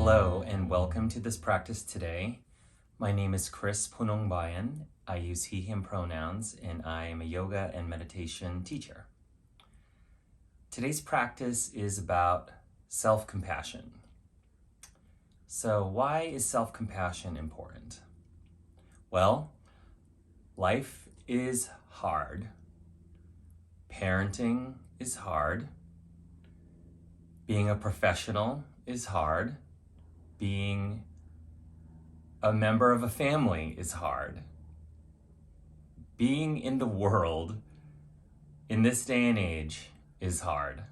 Hello and welcome to this practice today. My name is Chris Punongbayan. I use he, him pronouns, and I am a yoga and meditation teacher. Today's practice is about self-compassion. So why is self-compassion important? Well, life is hard. Parenting is hard. Being a professional is hard. Being a member of a family is hard. Being in the world in this day and age is hard.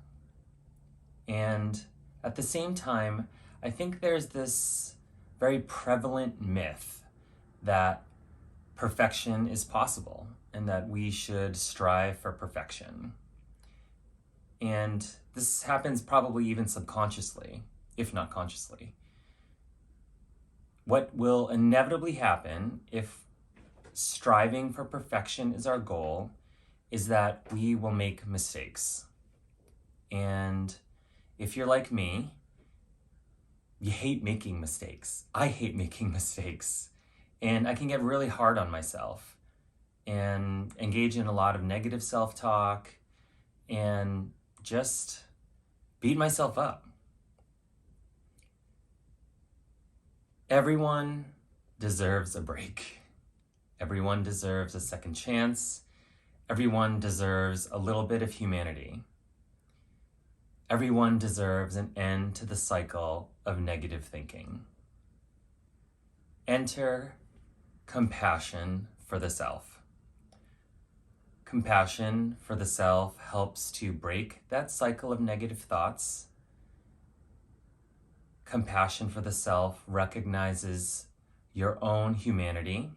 And at the same time, I think there's this very prevalent myth that perfection is possible and that we should strive for perfection. And this happens probably even subconsciously, if not consciously. What will inevitably happen if striving for perfection is our goal is that we will make mistakes. And if you're like me, you hate making mistakes. I hate making mistakes. And I can get really hard on myself and engage in a lot of negative self-talk and just beat myself up. Everyone deserves a break. Everyone deserves a second chance. Everyone deserves a little bit of humanity. Everyone deserves an end to the cycle of negative thinking. Enter compassion for the self. Compassion for the self helps to break that cycle of negative thoughts. Compassion for the self recognizes your own humanity,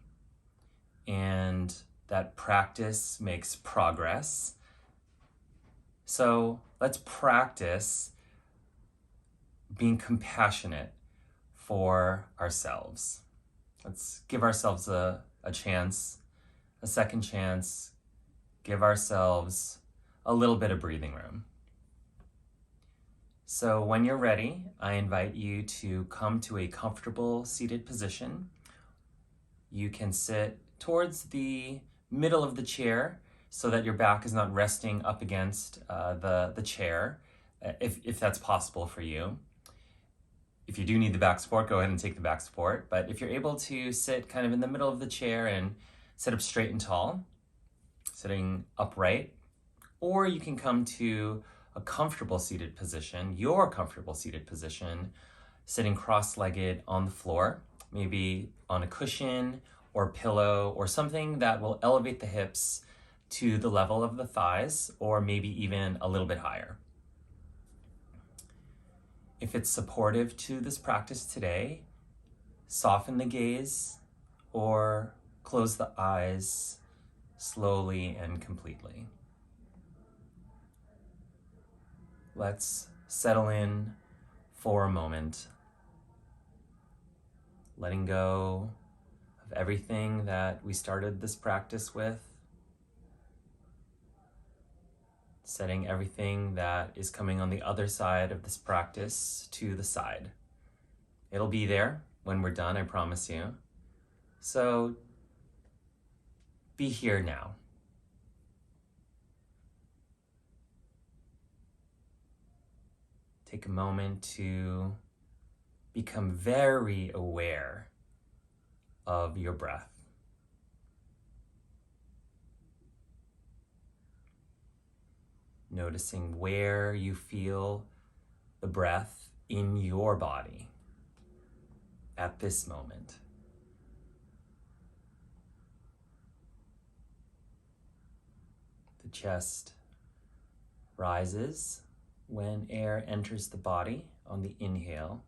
and that practice makes progress. So let's practice being compassionate for ourselves. Let's give ourselves a chance, a second chance, give ourselves a little bit of breathing room. So when you're ready, I invite you to come to a comfortable seated position. You can sit towards the middle of the chair so that your back is not resting up against the chair, if that's possible for you. If you do need the back support, go ahead and take the back support. But if you're able to sit kind of in the middle of the chair and sit up straight and tall, sitting upright, or you can come to a comfortable seated position, your comfortable seated position, sitting cross-legged on the floor, maybe on a cushion or pillow or something that will elevate the hips to the level of the thighs, or maybe even a little bit higher. If it's supportive to this practice today, soften the gaze or close the eyes slowly and completely. Let's settle in for a moment, letting go of everything that we started this practice with, setting everything that is coming on the other side of this practice to the side. It'll be there when we're done, I promise you. So be here now. Take a moment to become very aware of your breath. Noticing where you feel the breath in your body at this moment. The chest rises when air enters the body on the inhale,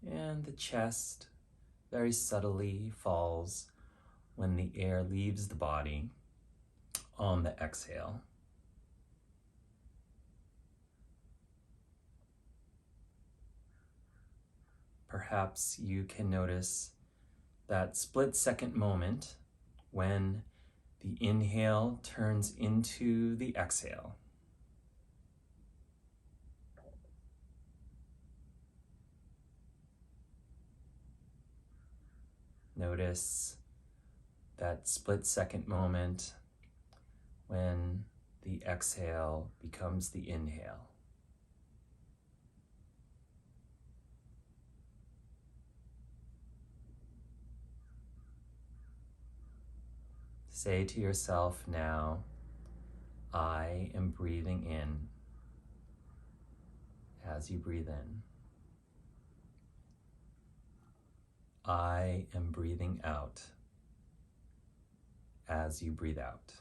and the chest very subtly falls when the air leaves the body on the exhale. Perhaps you can notice that split-second moment when the inhale turns into the exhale. Notice that split-second moment when the exhale becomes the inhale. Say to yourself now, I am breathing in as you breathe in. I am breathing out as you breathe out.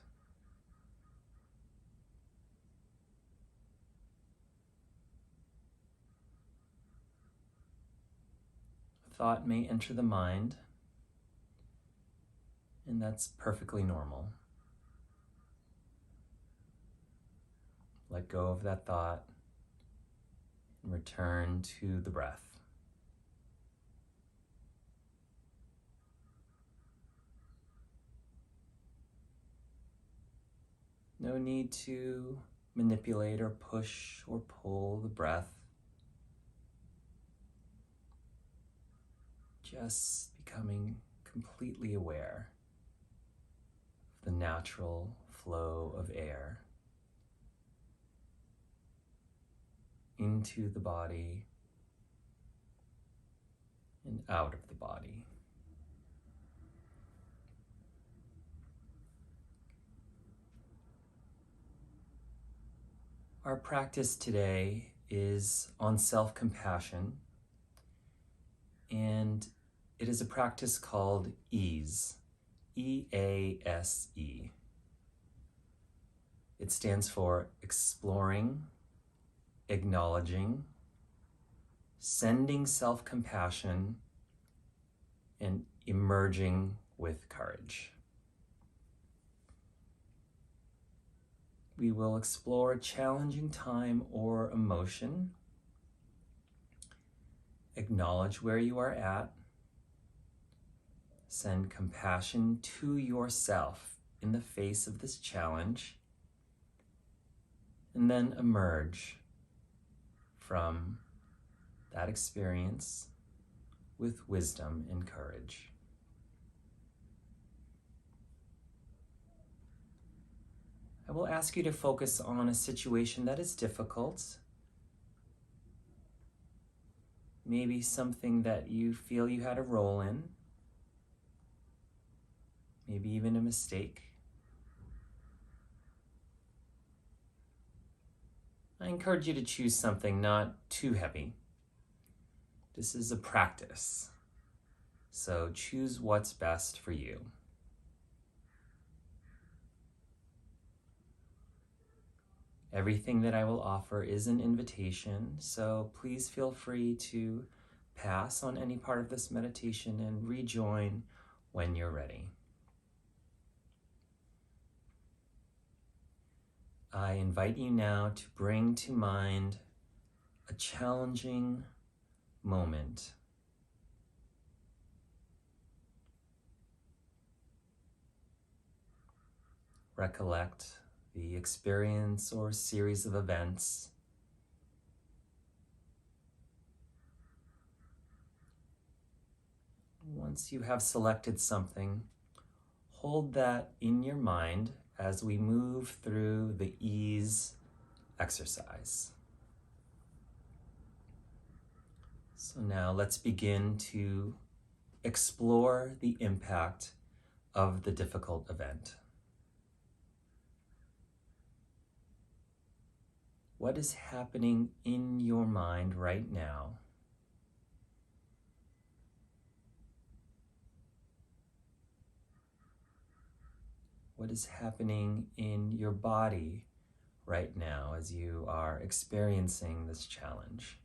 Thought may enter the mind, and that's perfectly normal. Let go of that thought and return to the breath. No need to manipulate or push or pull the breath. Just becoming completely aware of the natural flow of air into the body and out of the body. Our practice today is on self-compassion, and it is a practice called EASE, E-A-S-E. It stands for exploring, acknowledging, sending self-compassion, and emerging with courage. We will explore a challenging time or emotion, acknowledge where you are at, send compassion to yourself in the face of this challenge, and then emerge from that experience with wisdom and courage. I will ask you to focus on a situation that is difficult, maybe something that you feel you had a role in, maybe even a mistake. I encourage you to choose something not too heavy. This is a practice, so choose what's best for you. Everything that I will offer is an invitation, so please feel free to pass on any part of this meditation and rejoin when you're ready. I invite you now to bring to mind a challenging moment. Recollect the experience or series of events. Once you have selected something, hold that in your mind as we move through the ease exercise. So now let's begin to explore the impact of the difficult event. What is happening in your mind right now? What is happening in your body right now as you are experiencing this challenge?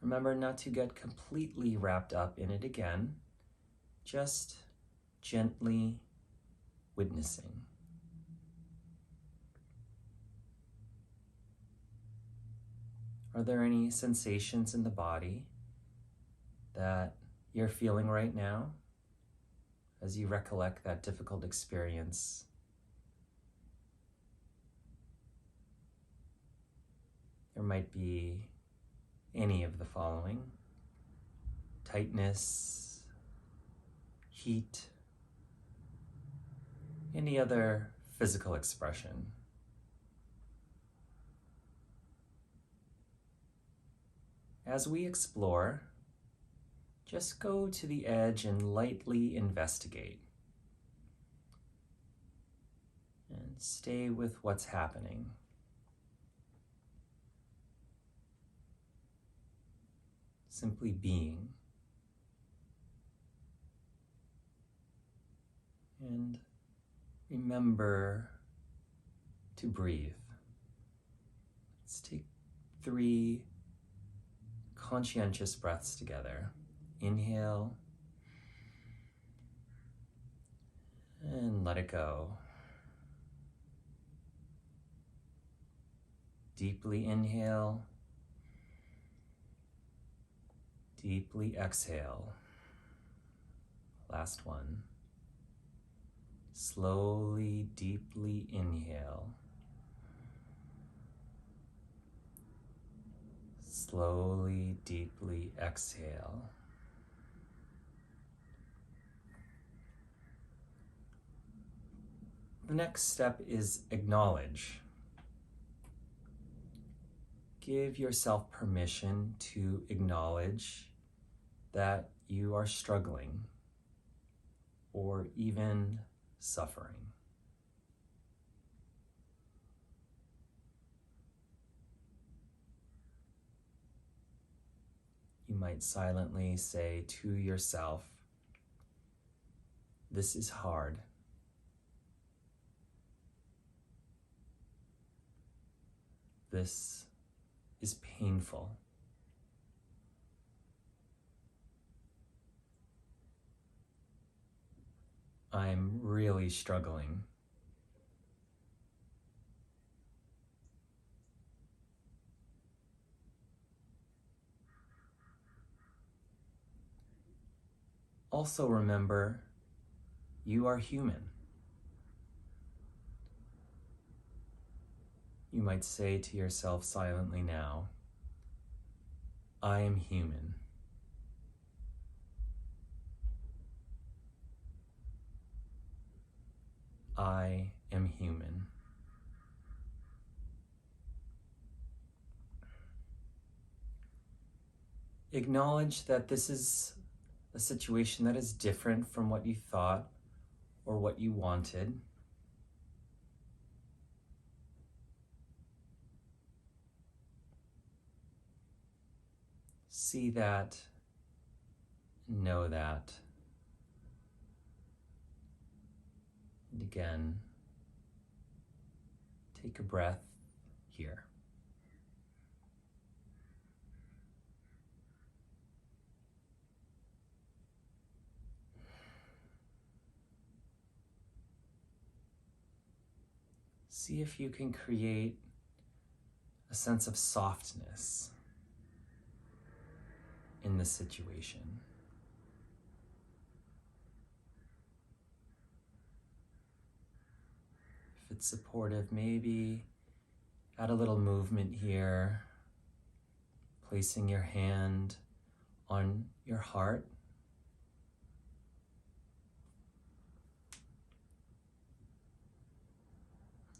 Remember not to get completely wrapped up in it again, just gently witnessing. Are there any sensations in the body that you're feeling right now as you recollect that difficult experience? There might be any of the following: tightness, heat, any other physical expression. As we explore, just go to the edge and lightly investigate. And stay with what's happening. Simply being. And remember to breathe. Let's take 3 conscientious breaths together. Inhale and let it go. Deeply inhale, deeply exhale. Last one. Slowly, deeply inhale. Slowly, deeply exhale. The next step is acknowledge. Give yourself permission to acknowledge that you are struggling or even suffering. You might silently say to yourself, "This is hard. This is painful. I'm really struggling." Also remember, you are human. You might say to yourself silently now, "I am human. I am human." Acknowledge that this is a situation that is different from what you thought or what you wanted. See that, know that. And again, take a breath here. See if you can create a sense of softness in the situation. If it's supportive, maybe add a little movement here, placing your hand on your heart.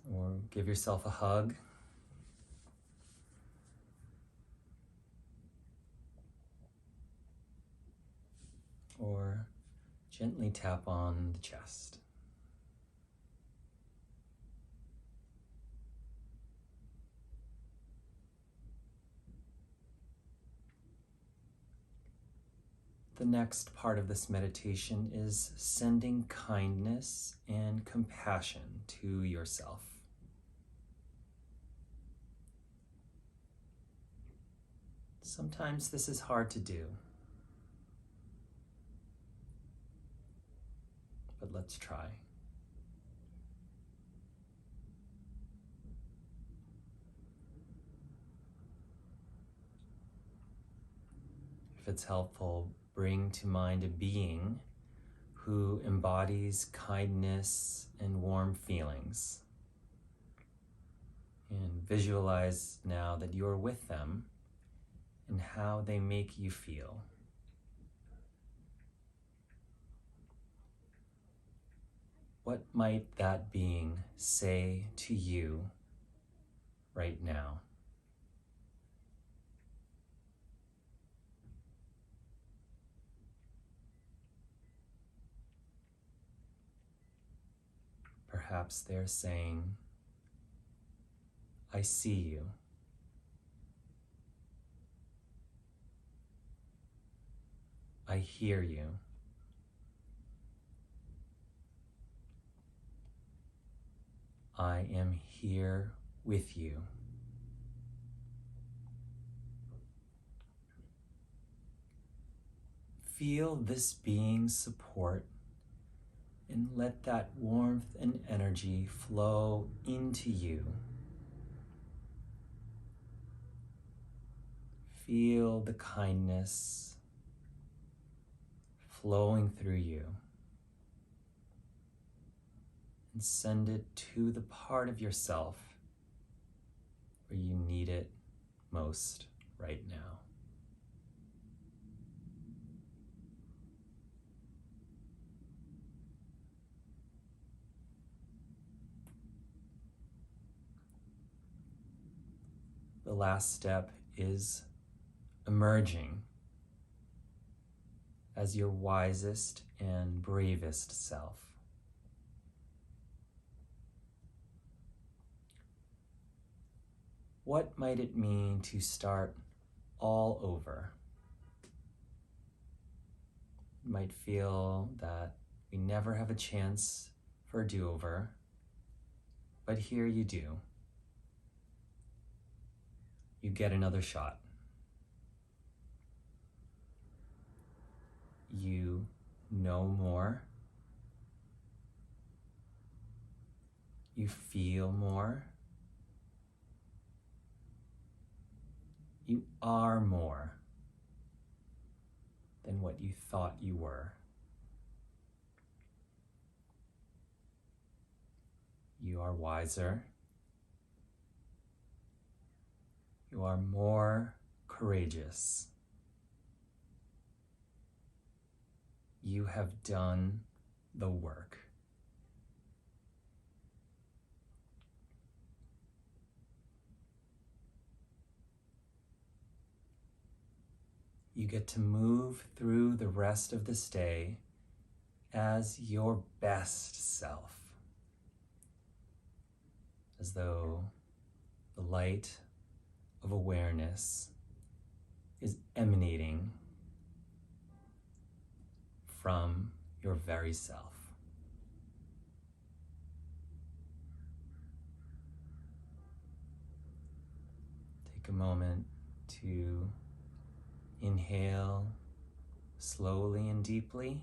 Or give yourself a hug. Or gently tap on the chest. The next part of this meditation is sending kindness and compassion to yourself. Sometimes this is hard to do, but let's try. If it's helpful, bring to mind a being who embodies kindness and warm feelings. And visualize now that you're with them and how they make you feel. What might that being say to you right now? Perhaps they're saying, I see you. I hear you. I am here with you. Feel this being's support and let that warmth and energy flow into you. Feel the kindness flowing through you and send it to the part of yourself where you need it most right now. The last step is emerging as your wisest and bravest self. What might it mean to start all over? You might feel that we never have a chance for a do-over, but here you do. You get another shot. You know more. You feel more. You are more than what you thought you were. You are wiser. You are more courageous. You have done the work. You get to move through the rest of this day as your best self, as though the light of awareness is emanating from your very self. Take a moment to inhale slowly and deeply,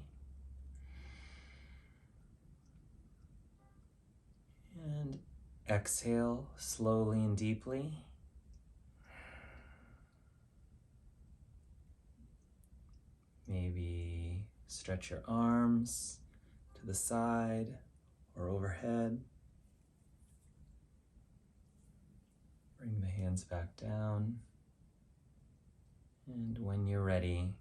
and exhale slowly and deeply. Maybe stretch your arms to the side or overhead. Bring the hands back down. And when you're ready,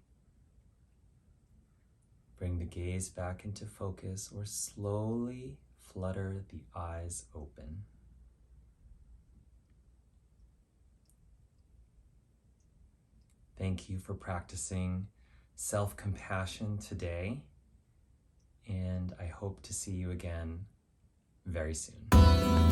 bring the gaze back into focus or slowly flutter the eyes open. Thank you for practicing self-compassion today, and I hope to see you again very soon.